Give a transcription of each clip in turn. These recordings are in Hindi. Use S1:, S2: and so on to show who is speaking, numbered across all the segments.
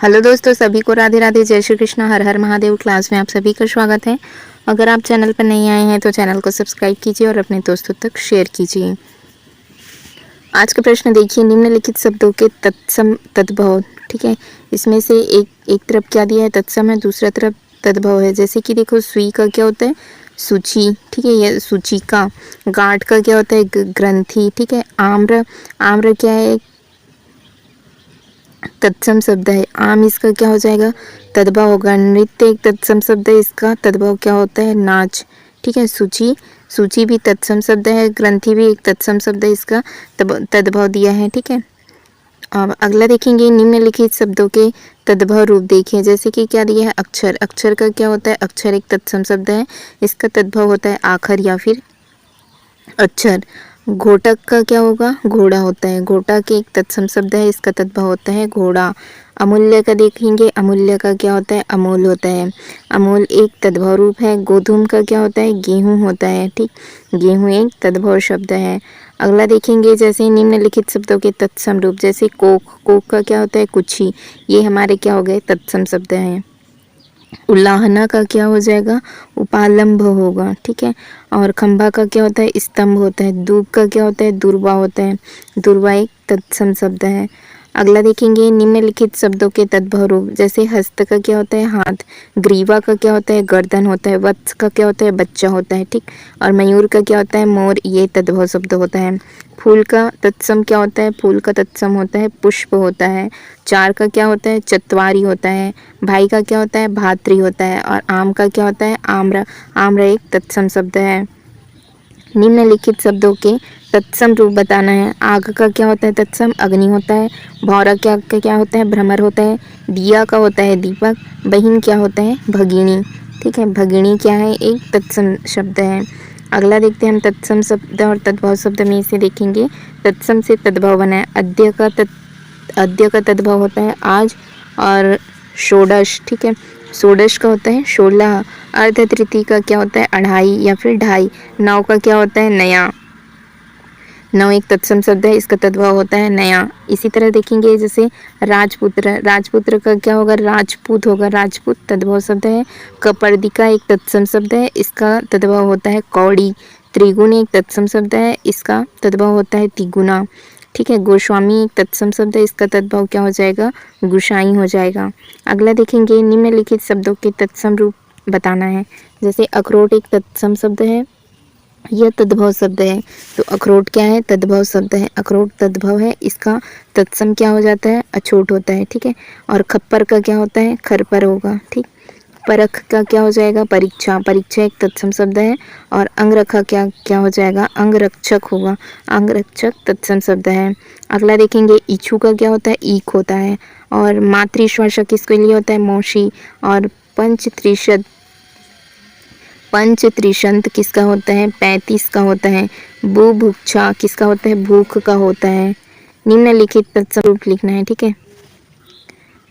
S1: हेलो दोस्तों, सभी को राधे राधे, जय श्री कृष्ण, हर हर महादेव। क्लास में आप सभी का स्वागत है। अगर आप चैनल पर नहीं आए हैं तो चैनल को सब्सक्राइब कीजिए और अपने दोस्तों तक शेयर कीजिए। आज का प्रश्न देखिए, निम्नलिखित शब्दों के तत्सम तद्भव। ठीक है, इसमें से एक तरफ क्या दिया है, तत्सम है, दूसरा तरफ तद्भव है। जैसे कि देखो, सुई का क्या होता है, सूची। ठीक है, यह सूचिका। गांठ का क्या होता है, ग्रंथि। ठीक है, आम्र, आम्र क्या है, तत्सम शब्द है। आम इसका क्या हो जाएगा, तद्भव होगा। नृत्य एक तत्सम शब्द है, इसका तद्भव क्या होता है, नाच। ठीक है, सूची, सूची भी तत्सम शब्द है। ग्रंथि भी एक तत्सम शब्द है, इसका तद्भव दिया है। ठीक है, अब अगला देखेंगे, निम्नलिखित शब्दों के तद्भव रूप देखिए। जैसे कि क्या दिया है, अक्षर। अक्षर का क्या होता है, अक्षर एक तत्सम शब्द है, इसका तद्भव होता है आखर या फिर अक्षर। घोटक का क्या होगा, घोड़ा होता है। घोटक एक तत्सम शब्द है, इसका तद्भव होता है घोड़ा। अमूल्य का देखेंगे, अमूल्य का क्या होता है, अमूल होता है। अमूल एक तद्भव रूप है। गोधूम का क्या होता है, गेहूं होता है। ठीक, गेहूं एक तद्भव शब्द है। अगला देखेंगे, जैसे निम्नलिखित शब्दों के तत्सम रूप। जैसे कोक, कोक का क्या होता है, कुची। ये हमारे क्या हो गए, तत्सम शब्द हैं। उल्लाहना का क्या हो जाएगा, उपालंब होगा। ठीक है, और खंभा का क्या होता है, स्तंभ होता है। दूब का क्या होता है, दुर्वा होता है। दुर्वा एक तत्सम शब्द है। अगला देखेंगे, निम्नलिखित शब्दों के तद्भव रूप। जैसे हस्त का क्या होता है, हाथ। ग्रीवा का क्या होता है, गर्दन होता है। वत्स का क्या होता है, बच्चा होता है। ठीक, और मयूर का क्या होता है, मोर। ये तद्भव शब्द होता है। फूल का तत्सम क्या होता है, फूल का तत्सम होता है पुष्प होता है। चार का क्या होता है, चत्वारी होता है। भाई का क्या होता है, भातृ होता है। और आम का क्या होता है, आम्र। आम्र एक तत्सम शब्द है। निम्नलिखित शब्दों के तत्सम रूप बताना है। आग का क्या होता है, तत्सम अग्नि होता है। भौरा क्या होता है, भ्रमर होता है। दिया का होता है दीपक। बहिन क्या होता है, भगिनी। ठीक है, भगिनी क्या है, एक तत्सम शब्द है। अगला देखते हैं हम, तत्सम शब्द और तद्भव शब्द में से देखेंगे। तत्सम से तद्भव बना है। अद्य का तद्भव होता है आज। और षोडश, ठीक है, षोडश का होता है 16। अर्ध तृतीय का क्या होता है, अढ़ाई या फिर ढाई। नौ का क्या होता है, नया। नौ एक तत्सम शब्द है, इसका तद्भव होता है नया। इसी तरह देखेंगे, जैसे राजपुत्र। राजपुत्र का क्या होगा, राजपूत होगा। राजपूत तद्भव शब्द है। कपर्दिका एक तत्सम शब्द है, इसका तद्भव होता है कौड़ी। त्रिगुण एक तत्सम शब्द है, इसका तद्भव होता है तिगुना। ठीक है, गोस्वामी एक तत्सम शब्द है, इसका तद्भव क्या हो जाएगा, गुसाई हो जाएगा। अगला देखेंगे, निम्नलिखित शब्दों के तत्सम रूप बताना है। जैसे अखरोट एक तत्सम शब्द है, यह तद्भव शब्द है। तो अखरोट क्या है, तद्भव शब्द है। अखरोट तद्भव है, इसका तत्सम क्या हो जाता है, अछूट होता है। ठीक है, और खप्पर का क्या होता है, खरपर होगा। ठीक, परख का क्या हो जाएगा, परीक्षा। परीक्षा एक तत्सम शब्द है। और अंगरखा क्या क्या हो जाएगा, अंगरक्षक होगा। अंगरक्षक तत्सम शब्द है। अगला देखेंगे, इच्छू का क्या होता है, ईक होता है। और मातृश्वासक किसके लिए होता है, मौसी। और पंच त्रिशंत किसका होता है, 35 का होता है। बुभुक्षा किसका होता है, भूख का होता है। निम्नलिखित तत्सम रूप लिखना है। ठीक है,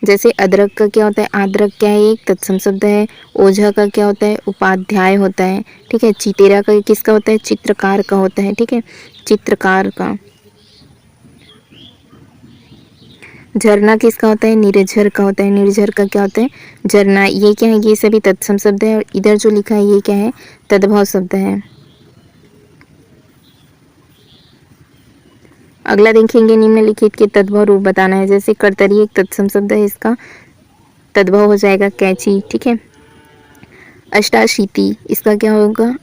S1: जैसे अदरक का क्या होता है, आद्रक क्या है, एक तत्सम शब्द है। ओझा का क्या होता है, उपाध्याय होता है। ठीक है, चितेरा का किसका होता है, चित्रकार का होता है। ठीक है, चित्रकार का। झरना किसका होता है, निर्झर का होता है। निर्झर का क्या होता है, झरना। ये क्या है, ये सभी तत्सम शब्द है। और इधर जो लिखा है ये क्या है, तद्भव शब्द है। अगला देखेंगे, निम्नलिखित के तद्भव रूप बताना है। जैसे कर्तरी एक तत्सम शब्द है, इसका तद्भव हो जाएगा कैंची। ठीक है, अष्टाशीति, इसका क्या होगा,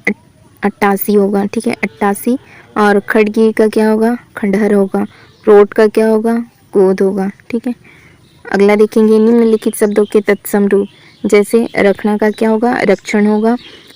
S1: 88 होगा। ठीक है, 88। और खड़गी का क्या होगा, खंडहर होगा। प्रोट का क्या होगा, गोद होगा। ठीक है, अगला देखेंगे, निम्नलिखित शब्दों के तत्सम रूप। जैसे रखना का क्या होगा, रक्षण होगा।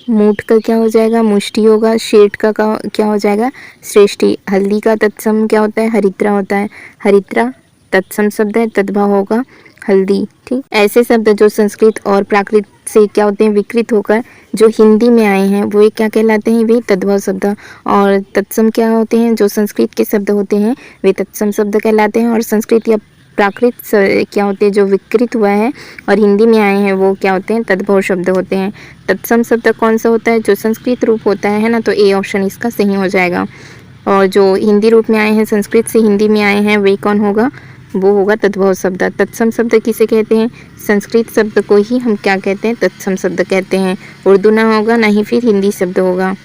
S1: मूठ का क्या हो जाएगा, मुष्टि होगा। शेठ का क्या हो जाएगा, श्रेष्ठी। हल्दी का तत्सम क्या होता है, हरिद्रा होता है। हरिद्रा तत्सम शब्द है, तद्भव होगा हल्दी। ठीक, ऐसे शब्द जो संस्कृत और प्राकृत से क्या होते हैं, विकृत होकर जो हिंदी में आए हैं वो क्या कहलाते हैं, वे तद्भव शब्द। और तत्सम क्या होते हैं, जो संस्कृत के शब्द होते हैं वे तत्सम शब्द कहलाते हैं। और संस्कृत या प्राकृत क्या होते हैं, जो विकृत हुआ है और हिंदी में आए हैं वो क्या होते हैं, तद्भव शब्द होते हैं। तत्सम शब्द कौन सा होता है, जो संस्कृत रूप होता है ना, तो ए ऑप्शन इसका सही हो जाएगा। और जो हिंदी रूप में आए हैं, संस्कृत से हिंदी में आए हैं, वे कौन होगा, वो होगा तद्भव शब्द। तत्सम शब्द किसे कहते हैं? संस्कृत शब्द को ही हम क्या कहते हैं? तत्सम शब्द कहते हैं। उर्दू ना होगा, ना ही फिर हिंदी शब्द होगा।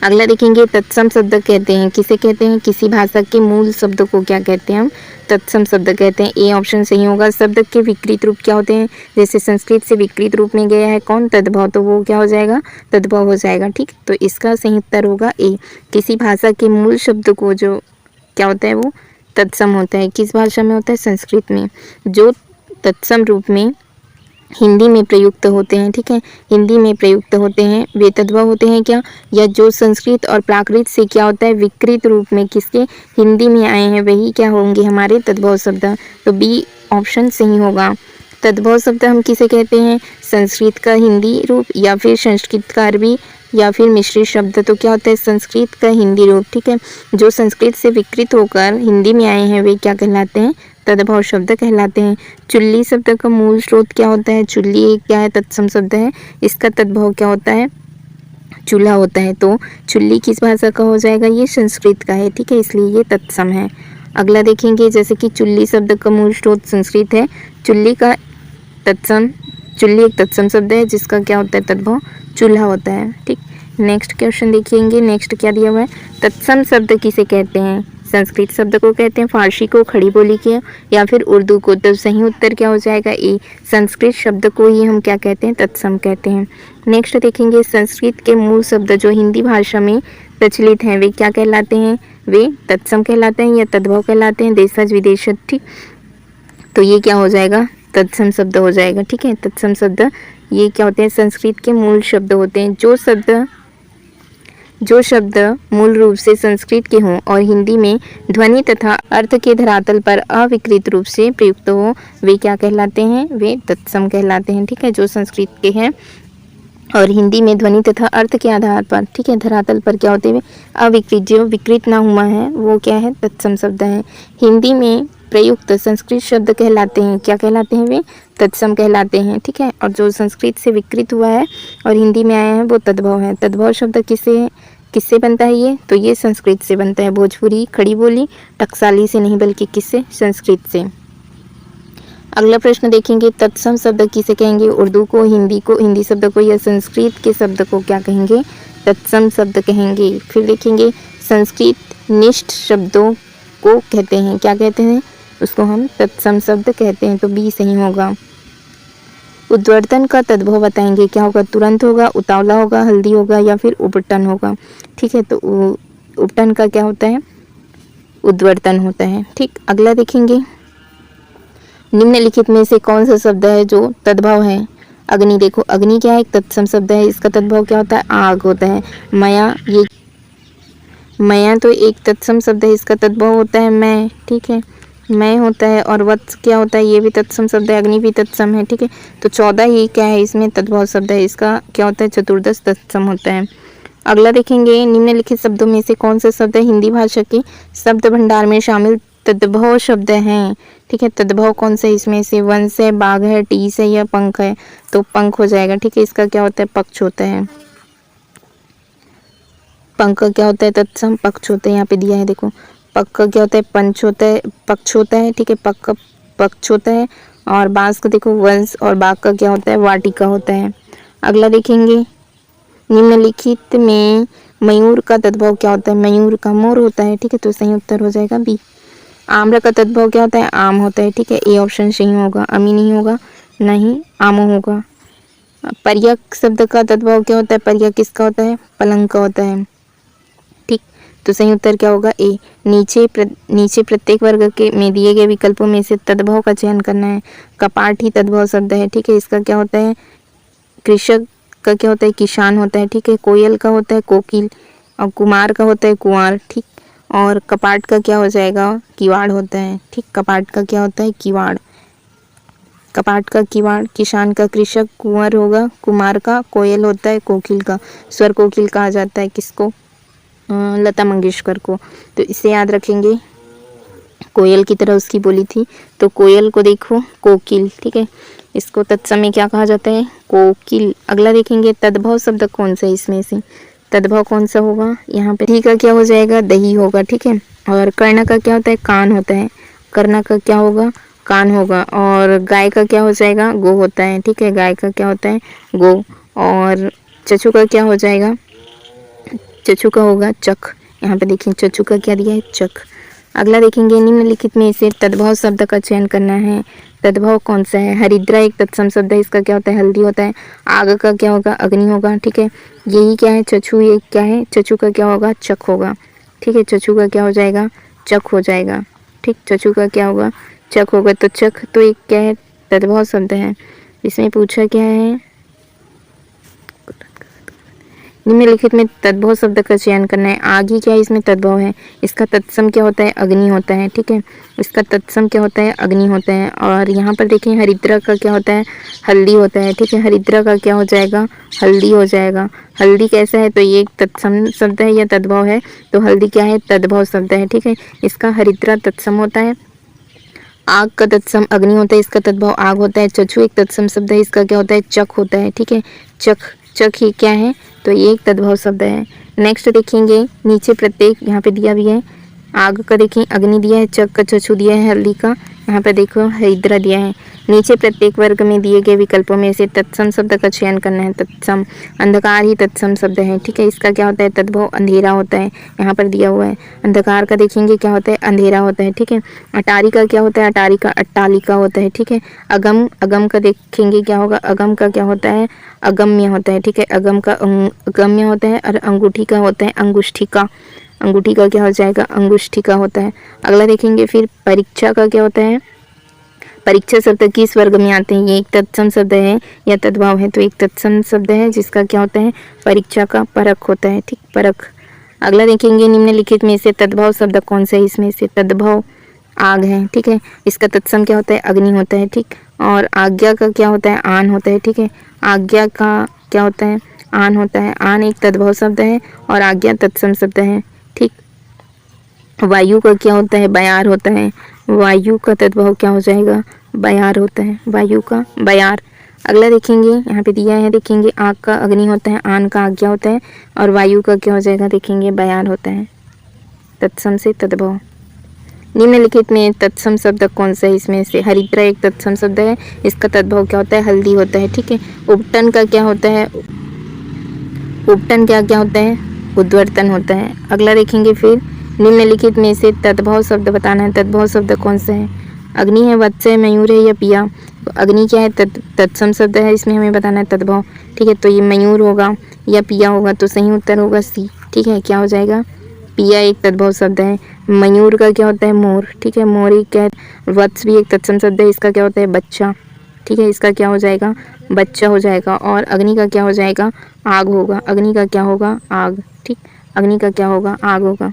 S1: अगला देखेंगे, तत्सम शब्द कहते हैं किसे कहते हैं? किसी भाषा के मूल शब्द को क्या कहते हैं हम? तत्सम शब्द कहते हैं। ए ऑप्शन सही होगा। शब्द के विकृत रूप क्या होते हैं? जैसे संस्कृत से विकृत रूप में गया है कौन? तद्भव, तो वो क्या हो जाएगा? तद्भव हो जाएगा। ठीक, तो इसका सही उत्तर होगा ए। किसी भाषा के मूल शब्द को जो क्या होता है वो तत्सम होता है। किस भाषा में होता है? संस्कृत में। जो तत्सम रूप में हिंदी में प्रयुक्त होते हैं, ठीक है, हिंदी में प्रयुक्त होते हैं, वे तद्भव होते हैं क्या? या जो संस्कृत और प्राकृत से क्या होता है विकृत रूप में किसके हिंदी में आए हैं वही क्या होंगे? हमारे तद्भव शब्द। तो बी ऑप्शन सही होगा। तद्भव शब्द हम किसे कहते हैं? संस्कृत का हिंदी रूप या फिर संस्कृत का अरबी या फिर मिश्रित शब्द। तो क्या होता है? संस्कृत का हिंदी रूप। ठीक है, जो संस्कृत से विकृत होकर हिंदी में आए हैं वे क्या कहलाते हैं? तद्भव शब्द कहलाते हैं। चुल्ली शब्द का मूल स्रोत क्या होता है? चुल्ली एक क्या है? तत्सम शब्द है। इसका तद्भव क्या होता है? चूल्हा होता है। तो चुल्ली किस भाषा का हो जाएगा? ये संस्कृत का है। ठीक है, इसलिए ये तत्सम है। अगला देखेंगे, जैसे कि चुल्ली शब्द का मूल स्रोत संस्कृत है, चुल्ली का तत्सम, चुल्ली एक तत्सम शब्द है जिसका क्या होता है? तद्भव चूल्हा होता है। ठीक, नेक्स्ट क्वेश्चन देखेंगे। नेक्स्ट क्या दिया हुआ है? तत्सम शब्द किसे कहते हैं? संस्कृत शब्द को कहते हैं, फारसी को, खड़ी बोली के, या फिर उर्दू को। तो सही उत्तर क्या हो जाएगा? ए। संस्कृत शब्द को ही हम क्या कहते हैं? तत्सम कहते हैं। नेक्स्ट देखेंगे, संस्कृत के मूल शब्द जो हिंदी भाषा में प्रचलित हैं वे क्या कहलाते हैं? वे तत्सम कहलाते हैं या तद्भव कहलाते हैं? देशज विदेशज। ठीक, तो ये क्या हो जाएगा? तत्सम शब्द हो जाएगा। ठीक है, तत्सम शब्द ये क्या होते हैं? संस्कृत के मूल शब्द होते हैं। जो शब्द मूल रूप से संस्कृत के हों और हिंदी में ध्वनि तथा अर्थ के धरातल पर अविकृत रूप से प्रयुक्त हो वे क्या कहलाते हैं? वे तत्सम कहलाते हैं। ठीक है, जो संस्कृत के हैं और हिंदी में ध्वनि तथा अर्थ के आधार पर, ठीक है, धरातल पर क्या होते हुए अविकृत, जो विकृत ना हुआ है वो क्या है? तत्सम शब्द है। हिंदी में प्रयुक्त संस्कृत शब्द कहलाते हैं, क्या कहलाते हैं? वे तत्सम कहलाते हैं। ठीक है, और जो संस्कृत से विकृत हुआ है और हिंदी में आया है वो तद्भव है। तद्भव शब्द किससे बनता है ये? तो ये संस्कृत से बनता है। भोजपुरी, खड़ी बोली, टकसाली से नहीं बल्कि किससे? संस्कृत से। अगला प्रश्न देखेंगे, तत्सम शब्द किसे कहेंगे? उर्दू को, हिंदी शब्द को, या संस्कृत के शब्द को क्या कहेंगे? तत्सम शब्द कहेंगे। फिर देखेंगे, संस्कृत निष्ठ शब्दों को कहते हैं, क्या कहते हैं? उसको हम तत्सम शब्द कहते हैं। तो बी सही होगा। उद्वर्तन का तद्भव बताएंगे, क्या होगा? तुरंत होगा, उतावला होगा, हल्दी होगा, या फिर उपटन होगा। ठीक है, तो उपटन का क्या होता है? उद्वर्तन होता है। ठीक, अगला देखेंगे, निम्नलिखित में से कौन सा शब्द है जो तद्भव है? अग्नि। देखो, अग्नि क्या है? एक तत्सम शब्द है। इसका तद्भव क्या होता है? आग होता है। मया तो एक तत्सम शब्द है, इसका तद्भव होता है मैं। ठीक है, मैं होता है। और वत्स क्या होता है? ये भी तत्सम शब्द है। अग्नि भी तत्सम है। ठीक है, तो 14 ही क्या है इसमें? तद्भव शब्द है। इसका क्या होता है? चतुर्दश तत्सम होता है। अगला देखेंगे, निम्नलिखित शब्दों में से कौन सा शब्द है हिंदी भाषा के शब्द भंडार में शामिल तद्भव शब्द हैं? ठीक है, तद्भव कौन सा इसमें से? वंश है, बाघ है, टीस है, या पंख है? तो पंख हो जाएगा। ठीक है, इसका क्या होता है? पक्ष होता है। पंख का क्या होता है? तत्सम पक्ष होता है। यहाँ पे दिया है, देखो, पक्ष का क्या होता है? पंच होता है, पक्ष होता है। ठीक है, पक्ष का पक्ष होता है। और बांस का देखो वंश, और बाघ का क्या होता है? वाटिका होता है। अगला देखेंगे, निम्नलिखित में मयूर का तद्भव क्या होता है? मयूर का मोर होता है। ठीक है, तो सही उत्तर हो जाएगा बी। आम्र का तद्भव क्या होता है? आम होता है। ठीक है, ए ऑप्शन सही होगा। अमी नहीं होगा, नहीं आमो होगा। पर्यक शब्द का तद्भव क्या होता है? पर्यक किसका होता है? पलंग का होता है। ठीक, तो सही उत्तर क्या होगा? ए। नीचे प्रत्येक वर्ग के में दिए गए विकल्पों में से तद्भव का चयन करना है। कपाट ही तद्भव शब्द है। ठीक है, इसका क्या होता है? कृषक का क्या होता है? किसान होता है। ठीक है, कोयल का होता है कोकिल, और कुमार का होता है कुंवार। ठीक, और कपाट का क्या हो जाएगा? किवाड़ होता है। ठीक, कपाट का क्या होता है? किवाड़। कपाट का किवाड़, किसान का कृषक, कुंवर होगा, कुमार का कोयल होता है, कोकिल का स्वर कोकिल कहा जाता है किसको? लता मंगेशकर को। तो इसे याद रखेंगे, कोयल की तरह उसकी बोली थी, तो कोयल को देखो कोकिल। ठीक है, इसको तत्सम में क्या कहा जाता है? कोकिल। अगला देखेंगे, तद्भव शब्द कौन सा इसमें से? तद्भव कौन सा होगा? यहाँ पे धी का क्या हो जाएगा? दही होगा। ठीक है, और कर्ण का क्या होता है? कान होता है। करना का क्या होगा, कान होगा। और गाय का क्या हो जाएगा, गो होता है, ठीक है, गाय का क्या होता है, गो। और चचू का क्या हो जाएगा, चचू का होगा चक। यहाँ पे देखिए चचू का क्या दिया है, चक। अगला देखेंगे, निम्नलिखित में से तद्भव शब्द का चयन करना है। तद्भव कौन सा है, हरिद्रा एक तत्सम शब्द है, इसका क्या होता है, हल्दी होता है। आग का क्या होगा, अग्नि होगा, ठीक है। यही क्या है, चचू, ये क्या है, चचू का क्या होगा, चक होगा, ठीक है। चचू का क्या हो जाएगा, चक हो जाएगा, ठीक। चचू का क्या होगा, चक होगा। तो चक तो एक क्या है, तद्भव शब्द है। इसमें पूछा क्या है, निम्नलिखित में तद्भव शब्द का चयन करना है। आग ही क्या है, इसमें तद्भव है। इसका तत्सम क्या होता है, अग्नि होता है, ठीक है। इसका तत्सम क्या होता है, अग्नि होता है। और यहाँ पर देखिए हरिद्रा का क्या होता है, हल्दी होता है, ठीक है। हरिद्रा का क्या हो जाएगा, हल्दी हो जाएगा। हल्दी कैसा है, तो ये एक तत्सम शब्द है या तद्भव है, तो हल्दी क्या है, तद्भव शब्द है, ठीक है। इसका हरिद्रा तत्सम होता है। आग का तत्सम अग्नि होता है, इसका तद्भव आग होता है। चचू एक तत्सम शब्द है, इसका क्या होता है, चक होता है, ठीक है। चक, चक ही क्या है, तो ये एक तद्भव शब्द है। नेक्स्ट देखेंगे, नीचे प्रत्येक यहाँ पे दिया भी है। आग का देखिए अग्नि दिया है, चक का चचू दिया है, हल्दी का यहाँ पे देखो हरिद्रा दिया है। नीचे प्रत्येक वर्ग में दिए गए विकल्पों में से तत्सम शब्द का चयन करना है। तत्सम, अंधकार ही तत्सम शब्द है, ठीक है। इसका क्या होता है, तद्भव अंधेरा होता है, यहाँ पर दिया हुआ है। अंधकार का देखेंगे क्या होता है, अंधेरा होता है, ठीक है। अटारी का क्या होता है, अटारी का अट्टालिका होता है, ठीक है। अगम, अगम का देखेंगे क्या होगा, अगम का क्या होता है, अगम्य होता है, ठीक है। अगम का अगम्य होता है। और अंगूठी का होता है अंगुष्ठिका। अंगूठी का क्या हो जाएगा, अंगुष्ठिका होता है। अगला देखेंगे फिर परीक्षा का क्या होता है, परीक्षा शब्द किस वर्ग में आते हैं, ये एक तत्सम शब्द है या तद्भव है, तो एक तत्सम शब्द है जिसका क्या होता है, परीक्षा का परख होता है, ठीक, परख। अगला देखेंगे, निम्नलिखित में से तद्भव शब्द कौन सा है, इसमें से तद्भव आग है, ठीक है। इसका तत्सम क्या होता है, अग्नि होता है, ठीक। और आज्ञा का क्या होता है, आन होता है, ठीक है। आज्ञा का क्या होता है, आन होता है। आन एक तद्भव शब्द है और आज्ञा तत्सम शब्द है, ठीक। वायु का क्या होता है, बयार होता है। वायु का तद्भव क्या हो जाएगा, बयार होता है, वायु का बयार। अगला देखेंगे, यहाँ पे दिया है, देखेंगे आग का अग्नि होता है, आन का आज्ञा होता है और वायु का क्या हो जाएगा, देखेंगे बयार होता है, तत्सम से तद्भव। निम्नलिखित में तत्सम शब्द कौन सा है, इसमें से हरिद्रा एक तत्सम शब्द है, इसका तद्भव क्या होता है, हल्दी होता है, ठीक है। उपटन का क्या होता है, उपटन क्या क्या होता है, उद्वर्तन होता है। अगला देखेंगे फिर, निम्नलिखित में से तद्भव शब्द बताना है। तद्भव शब्द कौन सा है, अग्नि है, वत्स है, मयूर है या पिया। तो अग्नि क्या है, तत्सम शब्द है, इसमें हमें बताना है तद्भव, ठीक है। तो ये मयूर होगा या पिया होगा, तो सही उत्तर होगा सी, ठीक है। क्या हो जाएगा, पिया एक तद्भव शब्द है। मयूर का क्या होता है, मोर, ठीक है, मोर ही क्या है। वत्स भी एक तत्सम शब्द है, इसका क्या होता है, बच्चा, ठीक है। इसका क्या हो जाएगा, बच्चा हो जाएगा। और अग्नि का क्या हो जाएगा, आग होगा। अग्नि का क्या होगा, आग, ठीक। अग्नि का क्या होगा, आग होगा।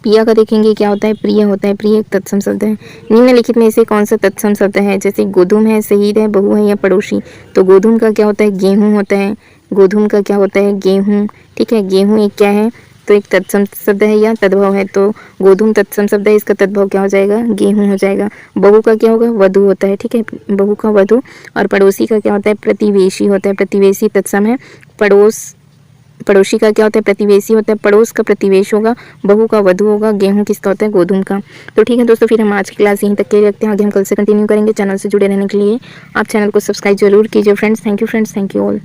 S1: पिया का देखेंगे क्या होता है, प्रिय होता है। प्रिय एक तत्सम शब्द है। निम्नलिखित में से कौन सा तत्सम शब्द है, जैसे गोधूम है, शहीद है, बहु है या पड़ोसी। तो गोधूम का क्या होता है, गेहूं होता है। गोधूम का क्या होता है, गेहूं, ठीक है। गेहूं एक क्या है, तो एक तत्सम शब्द है या तद्भव है। तो गोधूम तत्सम शब्द है, इसका तद्भव क्या हो जाएगा, गेहूं हो जाएगा। बहु का क्या होगा, वधु होता है, ठीक है। बहु का वधु। और पड़ोसी का क्या होता है, प्रतिवेशी होता है। प्रतिवेशी तत्सम है। पड़ोसी का क्या होता है, प्रतिवेशी होता है। पड़ोस का प्रतिवेश होगा। बहु का वधु होगा। गेहूं किसका होता है, गोधूम का। तो ठीक है दोस्तों, फिर हम आज की क्लास यहीं तक के रखते हैं। आगे हम कल से कंटिन्यू करेंगे। चैनल से जुड़े रहने के लिए आप चैनल को सब्सक्राइब जरूर कीजिए friends. Thank you friends, thank you all.